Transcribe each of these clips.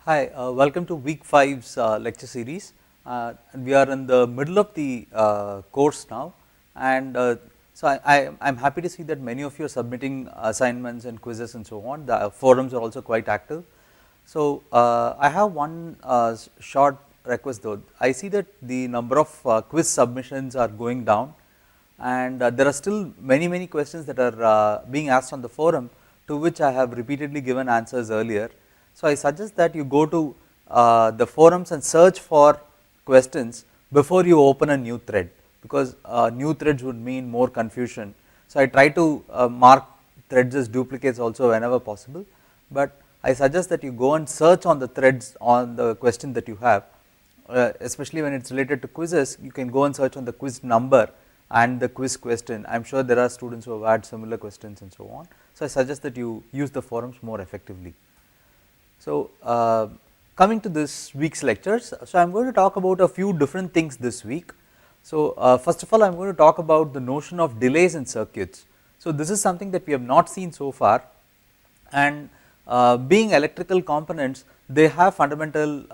Hi, welcome to week 5's lecture series. We are in the middle of the course now, and so I'm happy to see that many of you are submitting assignments and quizzes and so on. The forums are also quite active. So I have one short request though. I see that the number of quiz submissions are going down, and there are still many questions that are being asked on the forum, to which I have repeatedly given answers earlier. So I suggest that you go to the forums and search for questions before you open a new thread, because new threads would mean more confusion. So I try to mark threads as duplicates also whenever possible, but I suggest that you go and search on the threads on the question that you have, especially when it's related to quizzes. You can go and search on the quiz number and the quiz question. I'm sure there are students who have had similar questions and so on. So I suggest that you use the forums more effectively. So coming to this week's lectures, so I'm going to talk about a few different things this week. So first of all, I'm going to talk about the notion of delays in circuits. So this is something that we have not seen so far, and being electrical components, they have fundamental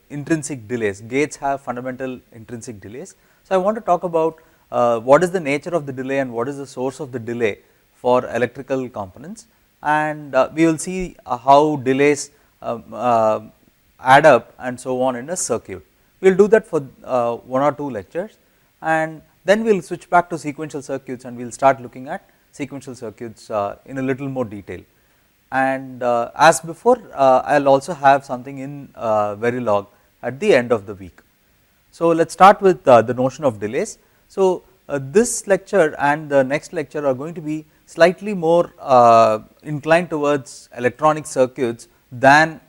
intrinsic delays. Gates have fundamental intrinsic delays. So I want to talk about what is the nature of the delay and what is the source of the delay for electrical components, and we will see how delays add up and so on in a circuit. We will do that for 1 or 2 lectures, and then we will switch back to sequential circuits and we will start looking at sequential circuits in a little more detail. And as before, I will also have something in Verilog at the end of the week. So let us start with the notion of delays. So this lecture and the next lecture are going to be slightly more inclined towards electronic circuits than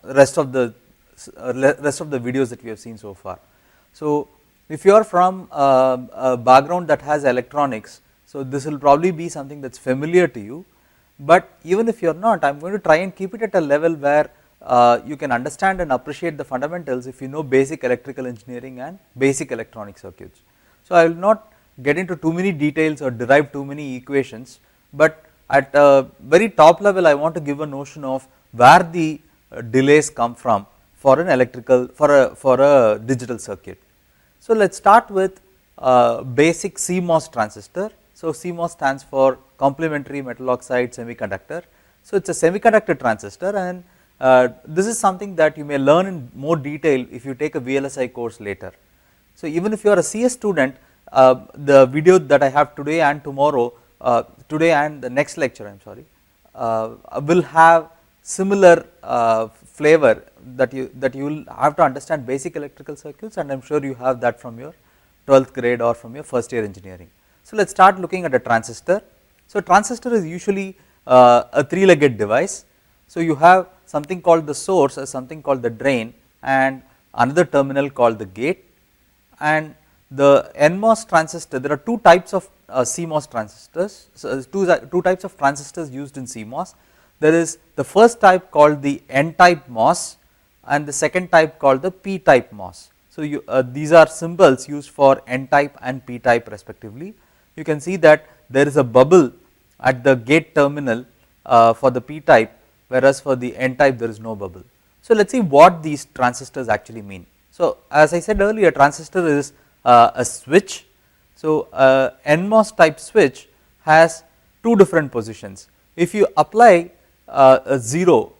rest of the videos that we have seen so far. So if you are from a background that has electronics, so this will probably be something that is familiar to you, but even if you are not, I am going to try and keep it at a level where you can understand and appreciate the fundamentals if you know basic electrical engineering and basic electronic circuits. So I will not get into too many details or derive too many equations, but at a very top level I want to give a notion of where the delays come from for an electrical, for a digital circuit. So let us start with basic CMOS transistor. So CMOS stands for complementary metal oxide semiconductor. So it is a semiconductor transistor, and this is something that you may learn in more detail if you take a VLSI course later. So even if you are a CS student, the video that I have today and tomorrow, today and the next lecture, I am sorry, will have similar flavor that you will have to understand basic electrical circuits, and I am sure you have that from your 12th grade or from your first year engineering. So let us start looking at a transistor. So transistor is usually a 3-legged device. So you have something called the source, as something called the drain, and another terminal called the gate. And the NMOS transistor, there are 2 types of CMOS transistors, so two types of transistors used in CMOS. There is the first type called the N-type MOS and the second type called the P-type MOS. So these are symbols used for N-type and P-type respectively. You can see that there is a bubble at the gate terminal for the P-type, whereas for the N-type there is no bubble. So let us see what these transistors actually mean. So as I said earlier, transistor is a switch. So NMOS type switch has 2 different positions. If you apply a 0,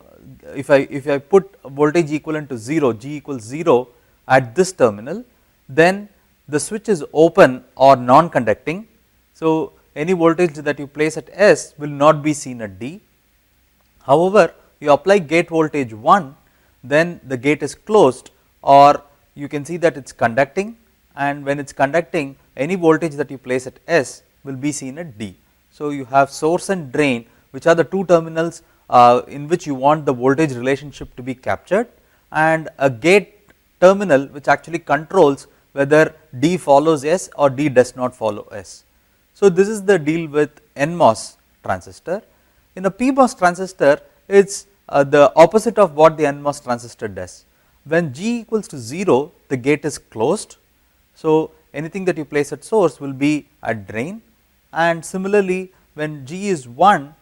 if I put voltage equivalent to 0, G equals 0 at this terminal, then the switch is open or non-conducting. So any voltage that you place at S will not be seen at D. However, you apply gate voltage 1, then the gate is closed, or you can see that it is conducting, and when it is conducting, any voltage that you place at S will be seen at D. So you have source and drain, which are the 2 terminals in which you want the voltage relationship to be captured, and a gate terminal which actually controls whether D follows S or D does not follow S. So this is the deal with NMOS transistor. In a PMOS transistor, it is the opposite of what the NMOS transistor does. When G equals to 0, the gate is closed. So anything that you place at source will be at drain, and similarly when G is 1,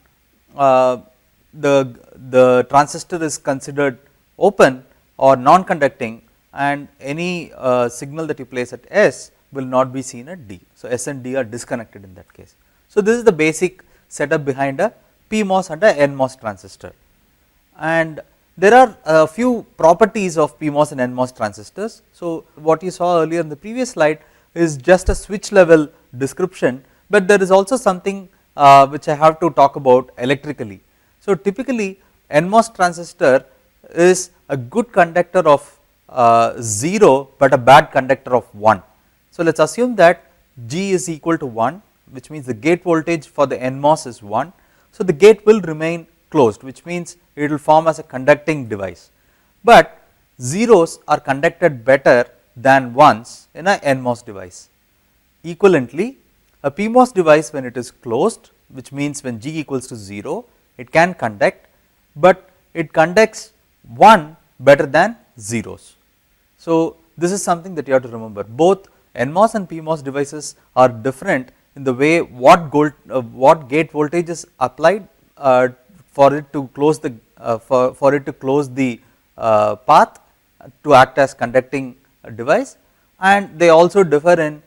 the transistor is considered open or non-conducting, and any signal that you place at S will not be seen at D. So, S and D are disconnected in that case. So, this is the basic setup behind a PMOS and a NMOS transistor, and there are a few properties of PMOS and NMOS transistors. So, what you saw earlier in the previous slide is just a switch level description, but there is also something which I have to talk about electrically. So, typically NMOS transistor is a good conductor of 0, but a bad conductor of 1. So, let us assume that G is equal to 1, which means the gate voltage for the NMOS is 1. So, the gate will remain closed, which means it will form as a conducting device, but zeros are conducted better than ones in a NMOS device. Equivalently, a PMOS device, when it is closed, which means when G equals to 0, it can conduct, but it conducts 1 better than zeros. So, this is something that you have to remember. Both NMOS and PMOS devices are different in the way what gate voltage is applied for it to close the path to act as conducting device, and they also differ in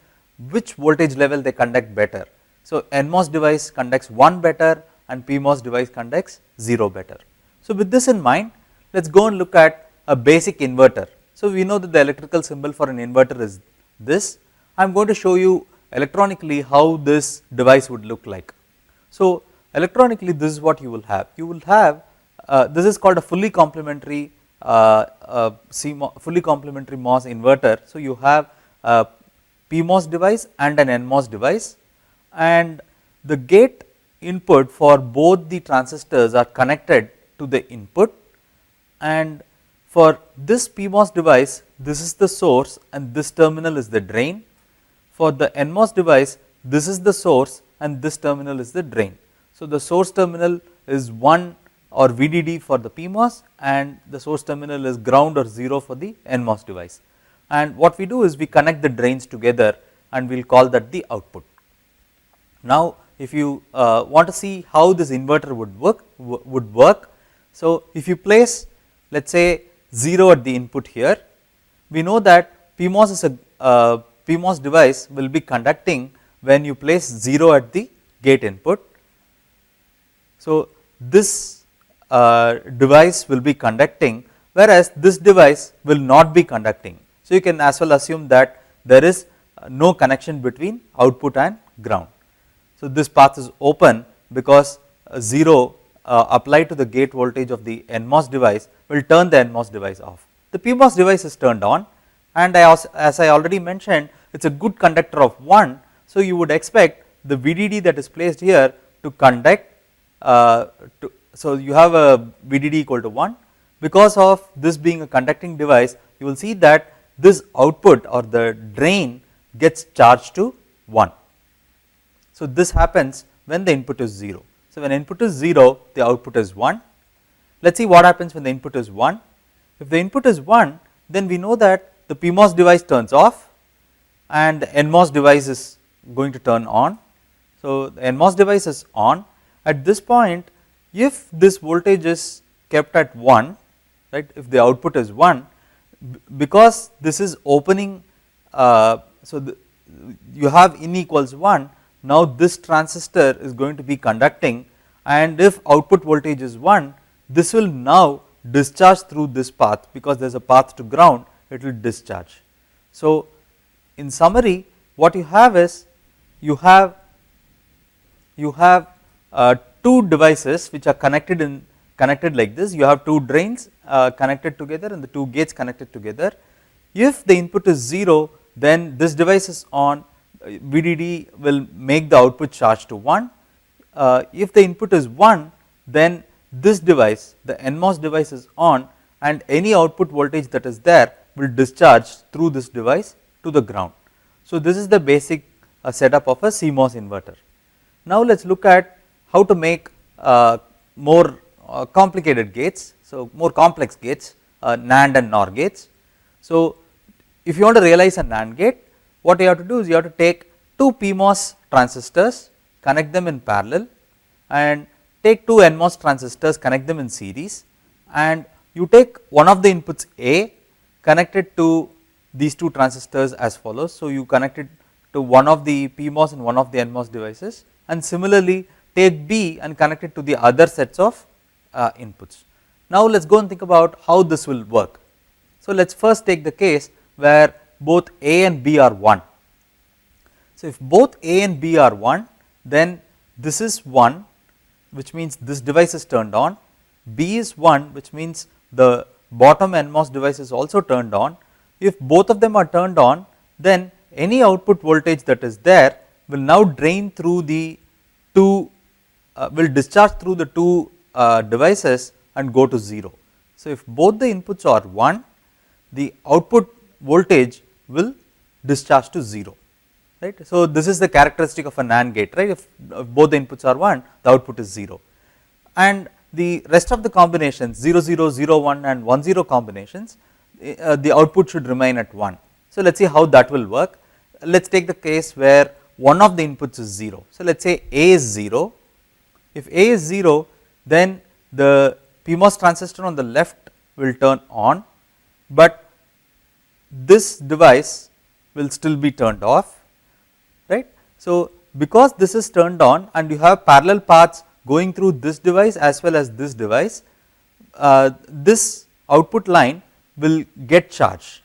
which voltage level they conduct better. So, NMOS device conducts 1 better and PMOS device conducts 0 better. So, with this in mind, let us go and look at a basic inverter. So, we know that the electrical symbol for an inverter is this. I am going to show you electronically how this device would look like. So, electronically this is what you will have. You will have this is called a fully complementary MOS inverter. So, you have a PMOS device and an NMOS device, and the gate input for both the transistors are connected to the input, and for this PMOS device this is the source and this terminal is the drain. For the NMOS device this is the source and this terminal is the drain. So, the source terminal is 1 or VDD for the PMOS, and the source terminal is ground or 0 for the NMOS device. And what we do is we connect the drains together and we will call that the output. Now, if you want to see how this inverter would work, so if you place, let us say 0 at the input here, we know that PMOS is a PMOS device will be conducting when you place 0 at the gate input. So, this device will be conducting, whereas this device will not be conducting. So, you can as well assume that there is no connection between output and ground. So, this path is open because 0 applied to the gate voltage of the NMOS device will turn the NMOS device off. The PMOS device is turned on, and as I already mentioned, it is a good conductor of 1. So, you would expect the VDD that is placed here to conduct. So, you have a VDD equal to 1. Because of this being a conducting device, you will see that this output or the drain gets charged to 1. So, this happens when the input is 0. So, when input is 0, the output is 1. Let us see what happens when the input is 1. If the input is 1, then we know that the PMOS device turns off and the NMOS device is going to turn on. So, the NMOS device is on. At this point, if this voltage is kept at 1, right, if the output is 1, because this is opening, you have in equals 1, now this transistor is going to be conducting, and if output voltage is 1, this will now discharge through this path, because there is a path to ground, it will discharge. So, in summary, what you have is you have two devices which are connected like this. You have two drains connected together and the two gates connected together. If the input is 0, then this device is on, VDD will make the output charge to 1. If the input is 1, then this device, the NMOS device, is on, and any output voltage that is there will discharge through this device to the ground. So, this is the basic setup of a CMOS inverter. Now, let us look at how to make more complicated gates, so more complex gates, NAND and NOR gates. So, if you want to realize a NAND gate, what you have to do is you have to take two PMOS transistors, connect them in parallel, and take two NMOS transistors, connect them in series, and you take one of the inputs A, connect it to these two transistors as follows. So, you connect it to one of the PMOS and one of the NMOS devices, and similarly take B and connect it to the other sets of inputs. Now, let us go and think about how this will work. So, let us first take the case where both A and B are 1. So, if both A and B are 1, then this is 1, which means this device is turned on, B is 1, which means the bottom NMOS device is also turned on. If both of them are turned on, then any output voltage that is there will now drain through the two, will discharge through the two devices and go to 0. So, if both the inputs are 1, the output voltage will discharge to 0. Right. So, this is the characteristic of a NAND gate, right. If both the inputs are 1, the output is 0, and the rest of the combinations 0 0 0 1 and 1 0 combinations, the output should remain at 1. So, let us see how that will work. Let us take the case where one of the inputs is 0. So, let us say A is 0. If A is 0, then the PMOS transistor on the left will turn on, but this device will still be turned off, right. So, because this is turned on and you have parallel paths going through this device as well as this device, this output line will get charged,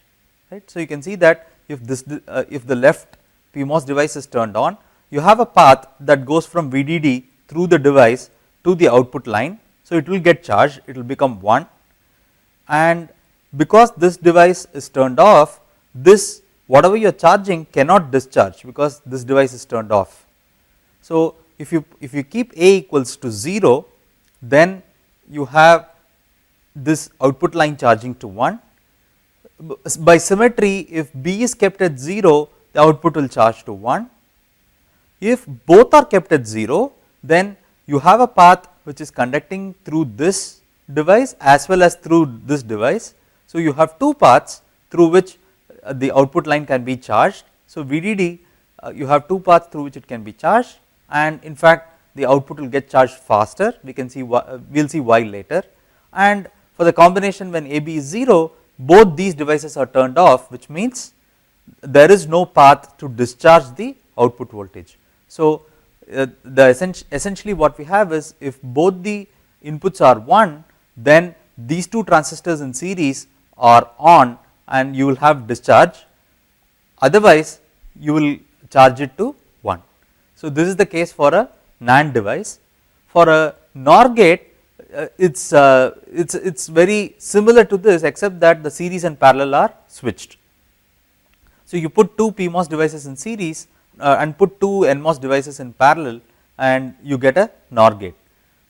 right. So, you can see that if this if the left PMOS device is turned on, you have a path that goes from VDD through the device to the output line. So, it will get charged, it will become 1, and because this device is turned off, this whatever you are charging cannot discharge because this device is turned off. So, if you keep A equals to 0, then you have this output line charging to 1. By symmetry, if B is kept at 0, the output will charge to 1. If both are kept at 0, then you have a path which is conducting through this device as well as through this device. So, you have two paths through which the output line can be charged. So, VDD you have two paths through which it can be charged, and in fact the output will get charged faster. We can see we will see why later. And for the combination when AB is 0, both these devices are turned off, which means there is no path to discharge the output voltage. So, essentially what we have is if both the inputs are 1, then these two transistors in series are on and you will have discharge, otherwise you will charge it to 1. So, this is the case for a NAND device. For a NOR gate, it's very similar to this, except that the series and parallel are switched. So, you put two PMOS devices in series and put two NMOS devices in parallel and you get a NOR gate.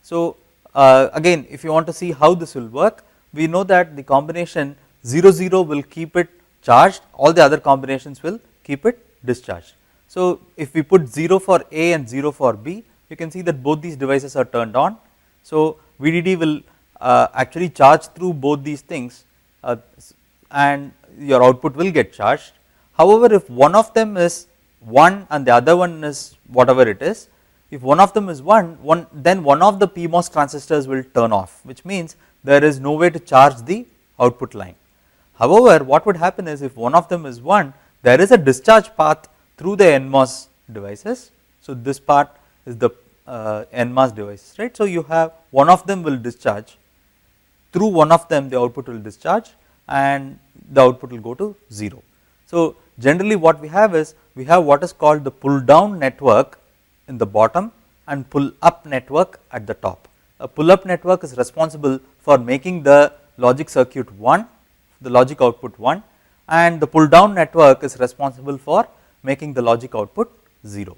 So, again if you want to see how this will work, we know that the combination 0 0 will keep it charged, all the other combinations will keep it discharged. So, if we put 0 for A and 0 for B, you can see that both these devices are turned on. So, VDD will actually charge through both these things and your output will get charged. However, if one of them is 1 and the other one is whatever it is, if one of them is 1, then one of the PMOS transistors will turn off, which means there is no way to charge the output line. However, what would happen is if one of them is 1, there is a discharge path through the NMOS devices. So, this part is the NMOS device, right. So, you have one of them will discharge, through one of them the output will discharge and the output will go to 0. So, generally what we have is we have what is called the pull down network in the bottom and pull up network at the top. A pull up network is responsible for making the logic circuit 1, the logic output 1, and the pull down network is responsible for making the logic output 0.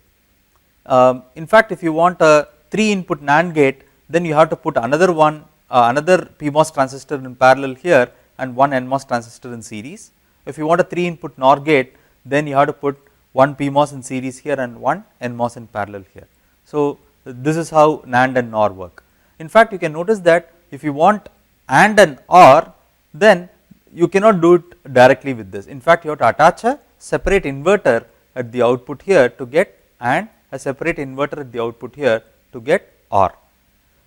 In fact, if you want a 3 input NAND gate, then you have to put another one, another PMOS transistor in parallel here and one NMOS transistor in series. If you want a 3 input NOR gate, then you have to put one PMOS in series here and one NMOS in parallel here. So, this is how NAND and NOR work. In fact, you can notice that if you want AND and OR, then you cannot do it directly with this. In fact, you have to attach a separate inverter at the output here to get AND, a separate inverter at the output here to get OR.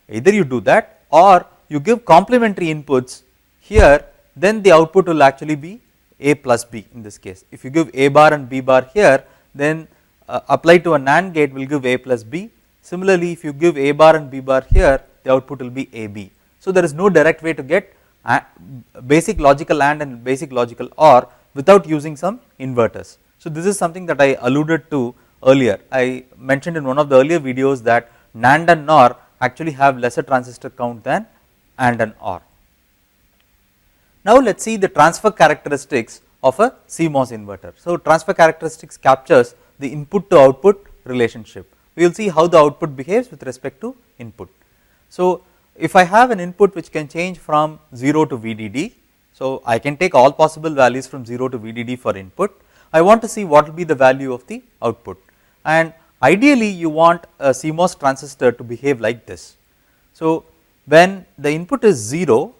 Either you do that or you give complementary inputs here, then the output will actually be A plus B in this case. If you give A bar and B bar here, then applied to a NAND gate will give A plus B. Similarly, if you give A bar and B bar here, the output will be AB. So there is no direct way to get basic logical AND and basic logical OR without using some inverters. So this is something that I alluded to earlier. I mentioned in one of the earlier videos that NAND and NOR actually have lesser transistor count than AND and OR. Now let us see the transfer characteristics of a CMOS inverter. So transfer characteristics captures the input to output relationship. We will see how the output behaves with respect to input. So if I have an input which can change from 0 to VDD, so I can take all possible values from 0 to VDD for input. I want to see what will be the value of the output, and ideally you want a CMOS transistor to behave like this. So when the input is 0,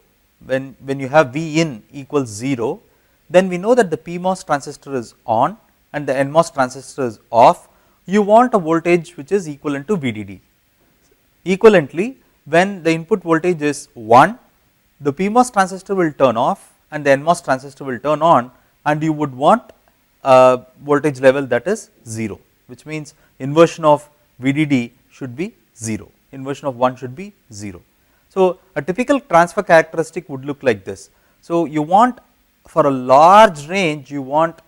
when you have V in equals 0, then we know that the PMOS transistor is on and the NMOS transistor is off. You want a voltage which is equivalent to VDD. Equivalently, when the input voltage is 1, the PMOS transistor will turn off and the NMOS transistor will turn on, and you would want a voltage level that is 0, which means inversion of VDD should be 0, inversion of 1 should be 0. So a typical transfer characteristic would look like this. So you want, for a large range, you want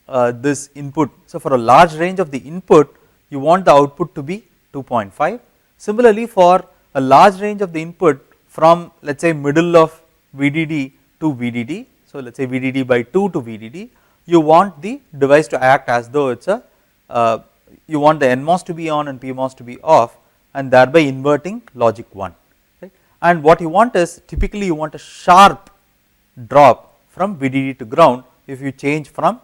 this input. So for a large range of the input, you want the output to be 2.5. Similarly, for a large range of the input from, let us say, middle of VDD to VDD, so let us say VDD by 2 to VDD, you want the device to act as though it is a, you want the NMOS to be on and PMOS to be off, and thereby inverting logic 1. Right? And what you want is, typically you want a sharp drop from VDD to ground if you change from,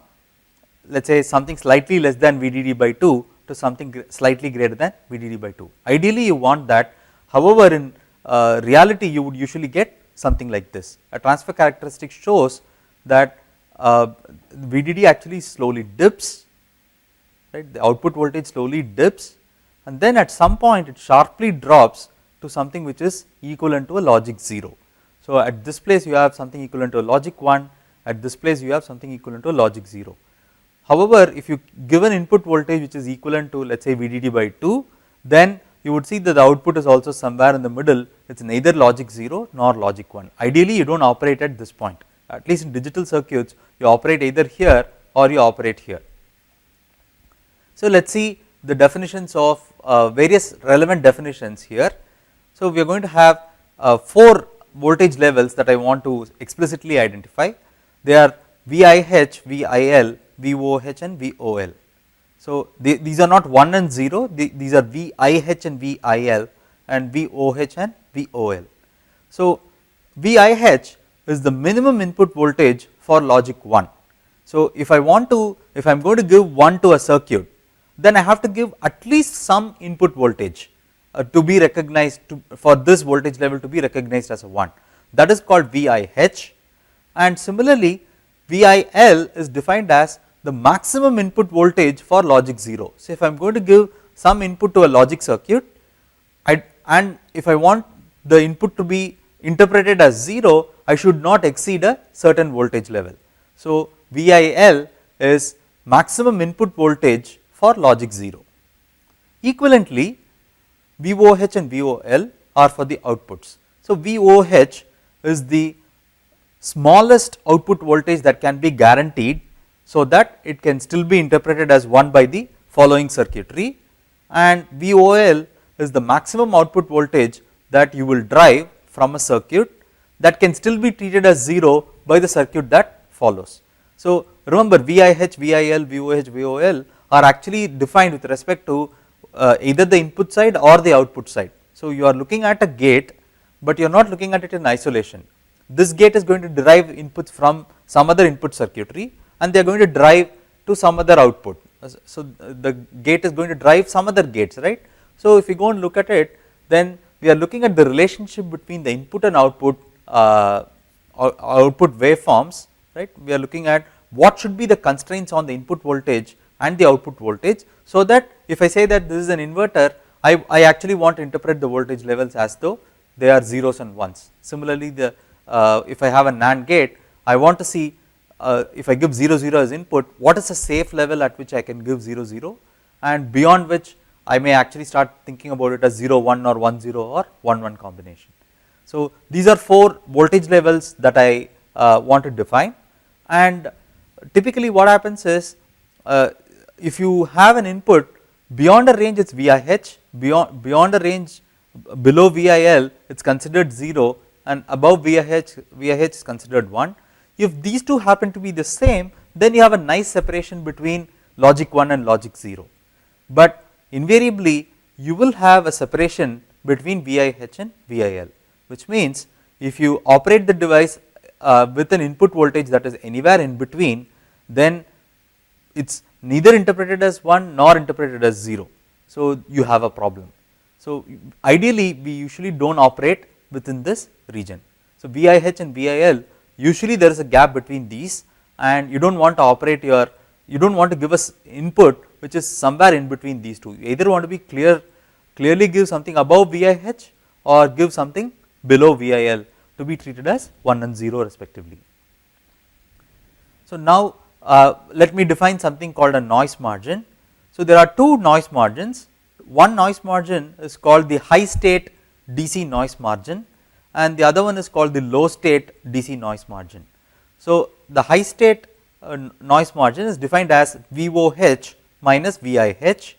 let us say, something slightly less than VDD by 2 to something slightly greater than VDD by 2. Ideally you want that, however in reality you would usually get something like this. A transfer characteristic shows that VDD actually slowly dips, right, the output voltage slowly dips, and then at some point it sharply drops to something which is equivalent to a logic 0. So at this place you have something equivalent to a logic 1, at this place you have something equivalent to a logic 0. However, if you give an input voltage which is equivalent to, let us say, VDD by 2, then you would see that the output is also somewhere in the middle, it is neither logic 0 nor logic 1. Ideally you do not operate at this point, at least in digital circuits you operate either here or you operate here. So let us see the definitions of various relevant definitions here. So we are going to have 4 voltage levels that I want to explicitly identify. They are VIH, VIL, VOH and VOL. So these are not 1 and 0, these are VIH and VIL and VOH and VOL. So VIH is the minimum input voltage for logic 1. So if I want to, if I am going to give 1 to a circuit, then I have to give at least some input voltage to be recognized, for this voltage level to be recognized as a 1. That is called VIH, and similarly VIL is defined as the maximum input voltage for logic 0. So if I am going to give some input to a logic circuit, and if I want the input to be interpreted as 0, I should not exceed a certain voltage level. So VIL is maximum input voltage for logic 0. Equivalently, VOH and VOL are for the outputs. So VOH is the smallest output voltage that can be guaranteed, so that it can still be interpreted as 1 by the following circuitry, and VOL is the maximum output voltage that you will drive from a circuit that can still be treated as 0 by the circuit that follows. So remember, VIH, VIL, VOH, VOL are actually defined with respect to either the input side or the output side. So you are looking at a gate, but you are not looking at it in isolation. This gate is going to derive inputs from some other input circuitry, and they are going to drive to some other output. So the gate is going to drive some other gates, right. So if you go and look at it, then we are looking at the relationship between the input and output waveforms, right. We are looking at what should be the constraints on the input voltage and the output voltage, so that if I say that this is an inverter, I actually want to interpret the voltage levels as though they are zeros and ones. Similarly, the if I have a NAND gate, I want to see if I give 0 0 as input, what is a safe level at which I can give 0 0, and beyond which I may actually start thinking about it as 0 1 or 1 0 or 1 1 combination. So these are 4 voltage levels that I want to define, and typically what happens is if you have an input beyond a range, it's VIH, beyond a range below VIL it's considered 0, and above VIH is considered 1. If these two happen to be the same, then you have a nice separation between logic 1 and logic 0, but invariably you will have a separation between VIH and VIL, which means if you operate the device with an input voltage that is anywhere in between, then it's neither interpreted as 1 nor interpreted as 0. So you have a problem. So ideally we usually don't operate within this region. So VIH and VIL, usually there is a gap between these, and you don't want to operate you don't want to give us input which is somewhere in between these two. You either want to be clearly give something above VIH or give something below VIL to be treated as 1 and 0 respectively. So now let me define something called a noise margin. So there are two noise margins. One noise margin is called the high state DC noise margin, and the other one is called the low state DC noise margin. So the high state noise margin is defined as VOH minus VIH,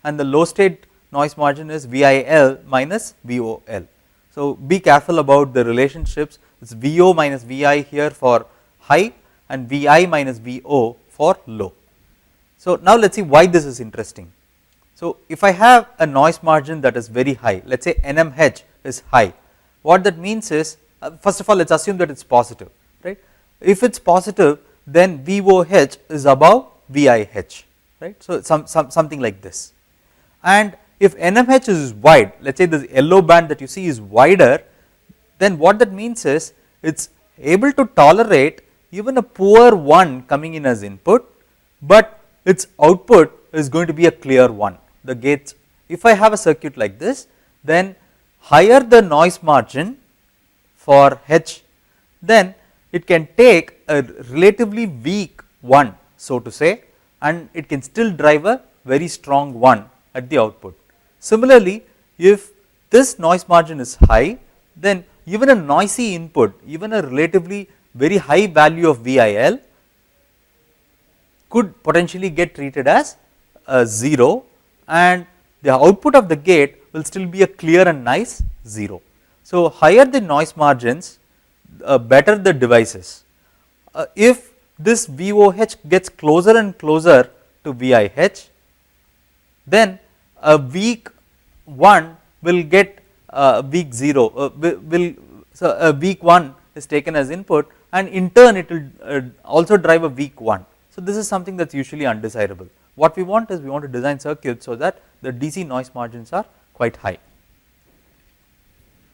and the low state noise margin is VIL minus VOL. So be careful about the relationships. It's VO minus VI here for high and VI minus VO for low. So now let us see why this is interesting. So if I have a noise margin that is very high, let us say NMH is high, what that means is, first of all let us assume that it is positive, right. If it is positive, then VOH is above VIH, right. So something like this, and if NMH is wide, let us say this yellow band that you see is wider, then what that means is it is able to tolerate even a poor 1 coming in as input, but its output is going to be a clear 1. The gates, if I have a circuit like this, then higher the noise margin for H, then it can take a relatively weak 1, so to say, and it can still drive a very strong 1 at the output. Similarly, if this noise margin is high, then even a noisy input, even a relatively very high value of VIL could potentially get treated as a 0, and the output of the gate will still be a clear and nice 0. So higher the noise margins, better the devices. If this VOH gets closer and closer to VIH, then a weak 1 will get weak 0, so a weak 1 is taken as input, and in turn it will also drive a weak 1. So this is something that is usually undesirable. What we want is we want to design circuits so that the DC noise margins are quite high.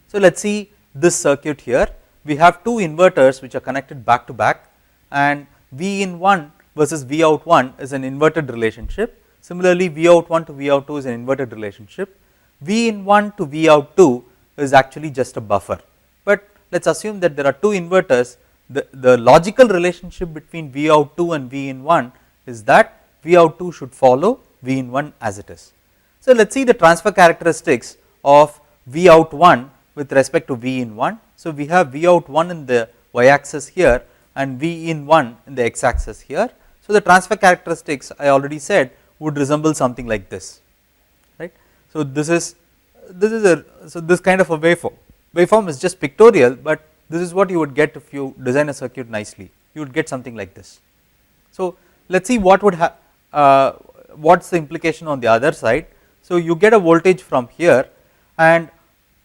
So let us see this circuit here. We have two inverters which are connected back to back, and V in 1 versus V out 1 is an inverted relationship. Similarly, V out 1 to V out 2 is an inverted relationship. V in 1 to V out 2 is actually just a buffer, but let us assume that there are two inverters. The logical relationship between V out 2 and V in 1 is that V out 2 should follow V in 1 as it is. So let us see the transfer characteristics of V out 1 with respect to V in 1. So we have V out 1 in the y axis here and V in 1 in the x axis here. So the transfer characteristics I already said would resemble something like this, right. So this kind of a waveform is just pictorial, but this is what you would get if you design a circuit nicely. You would get something like this. So let us see what would what's the implication on the other side. So you get a voltage from here, and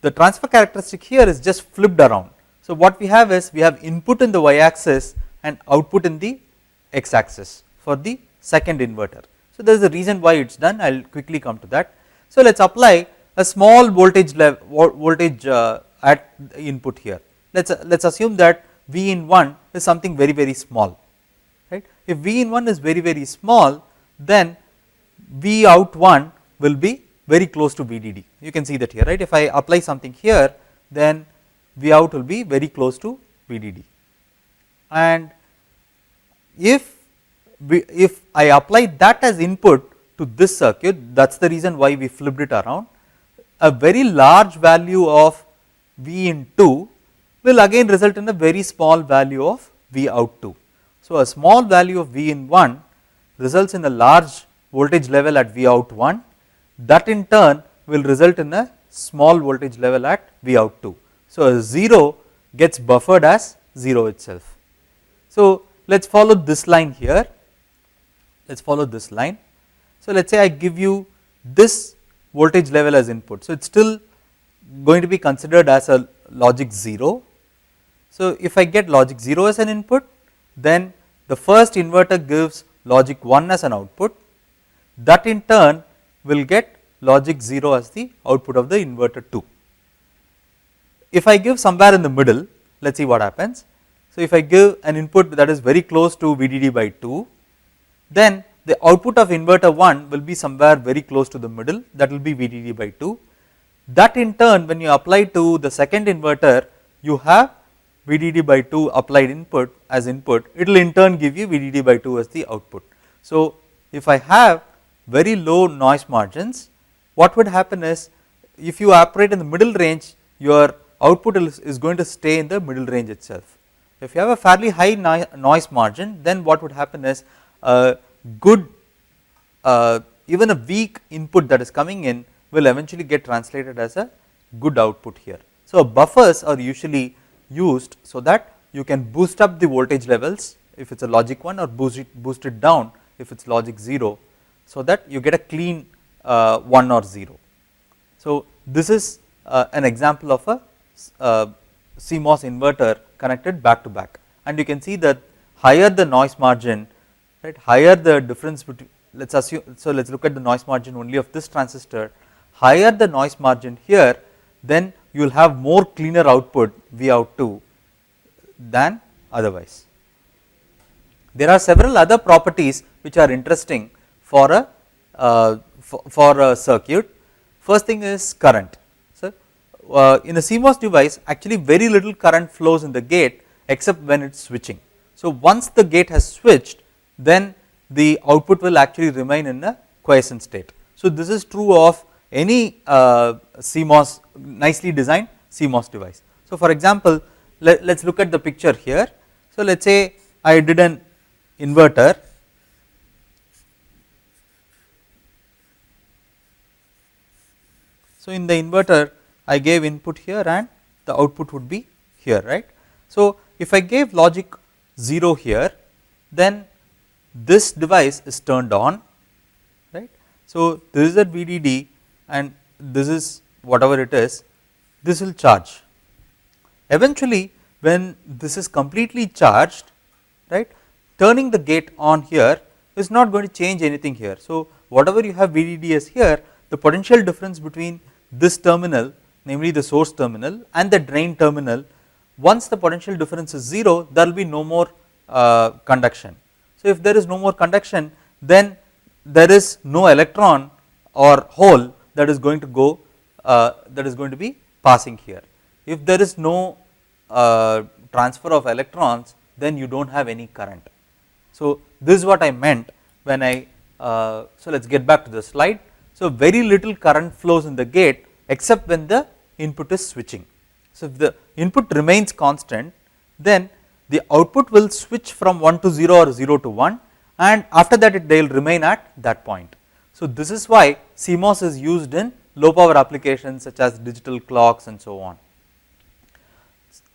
the transfer characteristic here is just flipped around. So what we have is we have input in the y axis and output in the x axis for the second inverter. So there is a reason why it is done. I will quickly come to that. So let us apply a small voltage at the input here. Let us assume that V in 1 is something very small, right. If V in 1 is very small, then V out 1 will be very close to VDD. You can see that here, right. If I apply something here, then V out will be very close to VDD. And if I apply that as input to this circuit, that is the reason why we flipped it around, a very large value of V in 2 will again result in a very small value of V out 2. So, a small value of V in 1 results in a large voltage level at V out 1, that in turn will result in a small voltage level at V out 2. So, a 0 gets buffered as 0 itself. So, let us follow this line here, let us follow this line. So, let us say I give you this voltage level as input. So, it is still going to be considered as a logic 0. So, if I get logic 0 as an input, then the first inverter gives logic 1 as an output, that in turn will get logic 0 as the output of the inverter 2. If I give somewhere in the middle, let us see what happens. So, if I give an input that is very close to VDD by 2, then the output of inverter 1 will be somewhere very close to the middle, that will be VDD by 2. That in turn, when you apply to the second inverter, you have VDD by 2 applied input as input, it will in turn give you VDD by 2 as the output. So, if I have very low noise margins, what would happen is, if you operate in the middle range, your output is going to stay in the middle range itself. If you have a fairly high noise margin, then what would happen is, a good even a weak input that is coming in will eventually get translated as a good output here. So, buffers are usually used so that you can boost up the voltage levels if it is a logic 1, or boost it down if it is logic 0, so that you get a clean 1 or 0. So, this is an example of a CMOS inverter connected back to back, and you can see that higher the noise margin, right, higher the difference between, let us assume, so let us look at the noise margin only of this transistor, higher the noise margin here, then you will have more cleaner output V out 2 than otherwise. There are several other properties which are interesting for a circuit. First thing is current. So, in a CMOS device, actually very little current flows in the gate except when it is switching. So, once the gate has switched, then the output will actually remain in a quiescent state. So, this is true of any CMOS, nicely designed CMOS device. So, for example, let us look at the picture here. So, let us say I did an inverter. So, in the inverter I gave input here and the output would be here, right. So, if I gave logic 0 here, then this device is turned on, right. So, this is at VDD and this is whatever it is, this will charge. Eventually, when this is completely charged, right, turning the gate on here is not going to change anything here. So, whatever you have VDD as here, the potential difference between this terminal, namely the source terminal, and the drain terminal, once the potential difference is 0, there will be no more conduction. So, if there is no more conduction, then there is no electron or hole that is going to go, that is going to be passing here. If there is no transfer of electrons, then you do not have any current. So, this is what I meant when I, so let us get back to the slide. So, very little current flows in the gate except when the input is switching. So, if the input remains constant, then the output will switch from 1 to 0 or 0 to 1, and after that they will remain at that point. So, this is why CMOS is used in low power applications such as digital clocks and so on.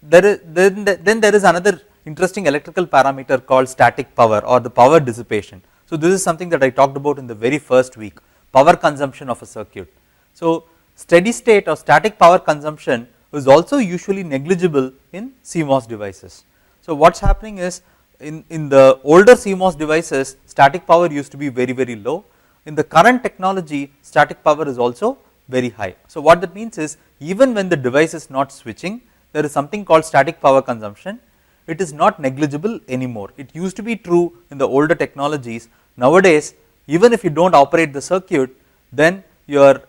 Then there is another interesting electrical parameter called static power or the power dissipation. So, this is something that I talked about in the very first week, power consumption of a circuit. So, steady state or static power consumption is also usually negligible in CMOS devices. So, what is happening is in the older CMOS devices, static power used to be very low. In the current technology, static power is also very high. So, what that means is, even when the device is not switching, there is something called static power consumption. It is not negligible anymore. It used to be true in the older technologies. Nowadays, even if you do not operate the circuit, then your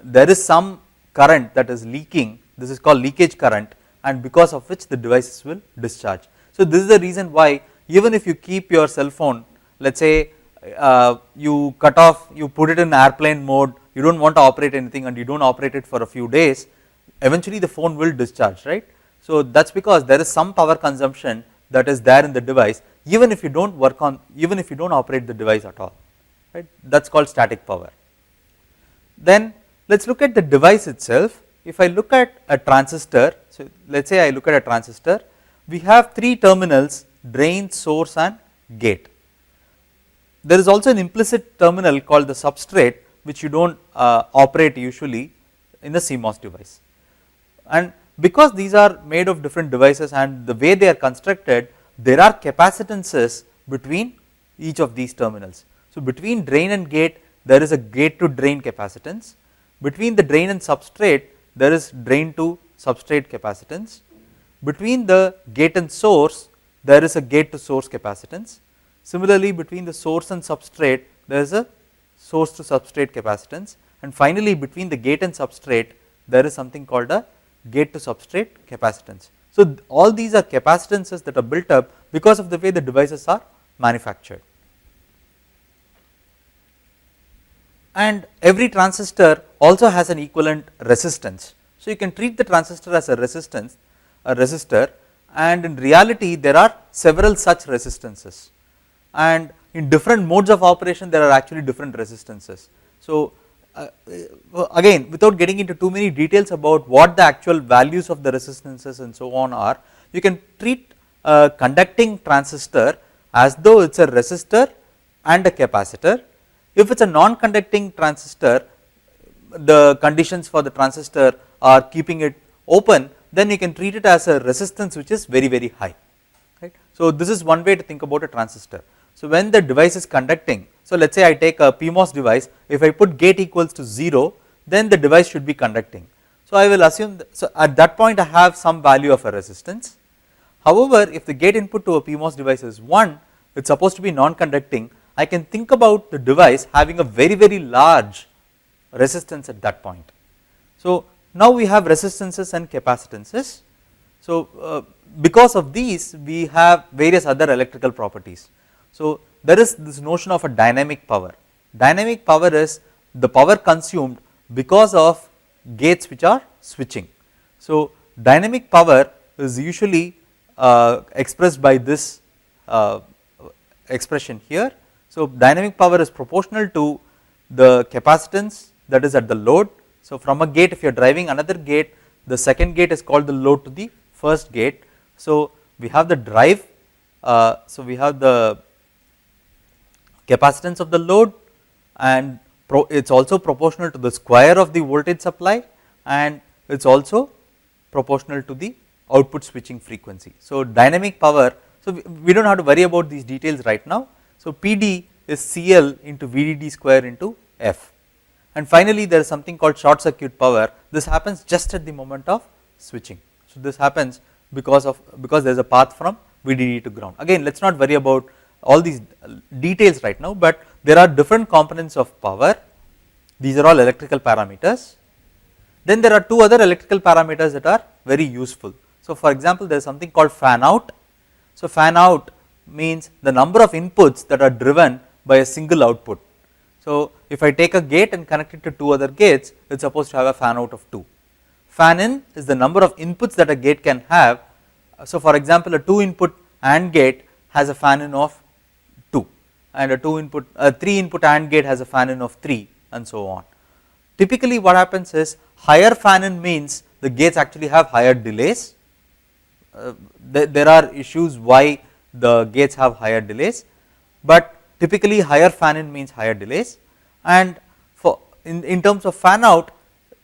there is some current that is leaking. This is called leakage current, and because of which the devices will discharge. So this is the reason why even if you keep your cell phone, let us say you cut off, you put it in airplane mode, you do not want to operate anything and you do not operate it for a few days, eventually the phone will discharge, right. So that is because there is some power consumption that is there in the device even if you do not work on, even if you do not operate the device at all, right, that is called static power. Then let us look at the device itself. If I look at a transistor, so let us say I look at a transistor, we have three terminals, drain, source and gate. There is also an implicit terminal called the substrate which you do not operate usually in a CMOS device, and because these are made of different devices and the way they are constructed, there are capacitances between each of these terminals. So between drain and gate there is a gate to drain capacitance, between the drain and substrate there is drain to substrate capacitance, between the gate and source there is a gate to source capacitance, similarly between the source and substrate there is a source to substrate capacitance, and finally between the gate and substrate there is something called a gate to substrate capacitance. So all these are capacitances that are built up because of the way the devices are manufactured. And every transistor also has an equivalent resistance. So you can treat the transistor as a resistance, a resistor, and in reality there are several such resistances, and in different modes of operation there are actually different resistances. So again, without getting into too many details about what the actual values of the resistances and so on are, you can treat a conducting transistor as though it is a resistor and a capacitor. If it is a non-conducting transistor, the conditions for the transistor are keeping it open, then you can treat it as a resistance which is very, very high, right. So this is one way to think about a transistor. So when the device is conducting, so let us say I take a PMOS device, if I put gate equals to 0, then the device should be conducting. So I will assume that, so at that point I have some value of a resistance. However, if the gate input to a PMOS device is 1, it is supposed to be non-conducting, I can think about the device having a very, very large resistance at that point. So now we have resistances and capacitances. So because of these we have various other electrical properties. So there is this notion of a dynamic power. Dynamic power is the power consumed because of gates which are switching. So dynamic power is usually expressed by this expression here. So dynamic power is proportional to the capacitance that is at the load. So from a gate, if you are driving another gate, the second gate is called the load to the first gate. So we have the drive, so we have the capacitance of the load, and it is also proportional to the square of the voltage supply, and it is also proportional to the output switching frequency. So dynamic power, so we do not have to worry about these details right now. So PD is CL into VDD square into F, and finally there is something called short circuit power. This happens just at the moment of switching. So this happens because there is a path from VDD to ground. Again, let us not worry about all these details right now, but there are different components of power. These are all electrical parameters. Then there are two other electrical parameters that are very useful. So for example, there is something called fan out. So fan out means the number of inputs that are driven by a single output. So if I take a gate and connect it to two other gates, it is supposed to have a fan out of 2. Fan in is the number of inputs that a gate can have. So for example, a 2 input AND gate has a fan in of 2, and a 3 input AND gate has a fan in of 3, and so on. Typically what happens is higher fan in means the gates actually have higher delays. There are issues why the gates have higher delays, but typically higher fan in means higher delays. And for in terms of fan out,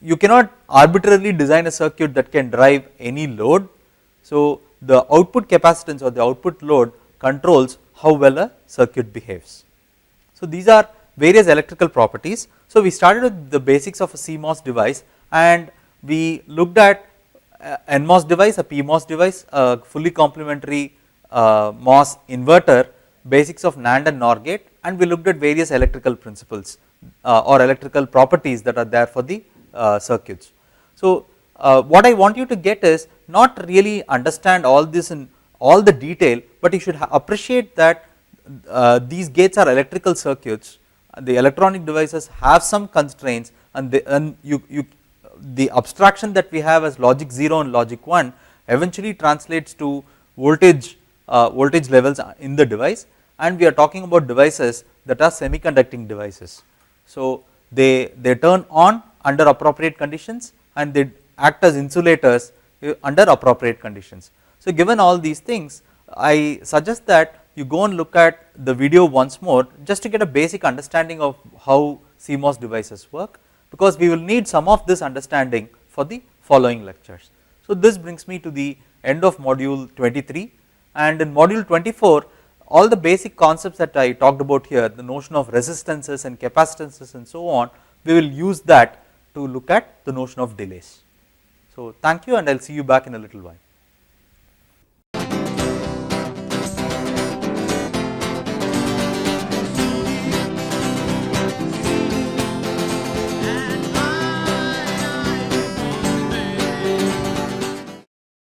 you cannot arbitrarily design a circuit that can drive any load. So the output capacitance or the output load controls how well a circuit behaves. So these are various electrical properties. So we started with the basics of a CMOS device, and we looked at NMOS device, a PMOS device, a fully complementary MOS inverter, basics of NAND and NOR gate, and we looked at various electrical principles or electrical properties that are there for the circuits. So what I want you to get is not really understand all this in all the detail, but you should appreciate that these gates are electrical circuits, the electronic devices have some constraints, and the abstraction that we have as logic 0 and logic 1 eventually translates to voltage voltage levels in the device, and we are talking about devices that are semiconducting devices. So they turn on under appropriate conditions and they act as insulators under appropriate conditions. So given all these things, I suggest that you go and look at the video once more just to get a basic understanding of how CMOS devices work, because we will need some of this understanding for the following lectures. So this brings me to the end of module 23, and in module 24 all the basic concepts that I talked about here, the notion of resistances and capacitances and so on, we will use that to look at the notion of delays. So thank you, and I will see you back in a little while.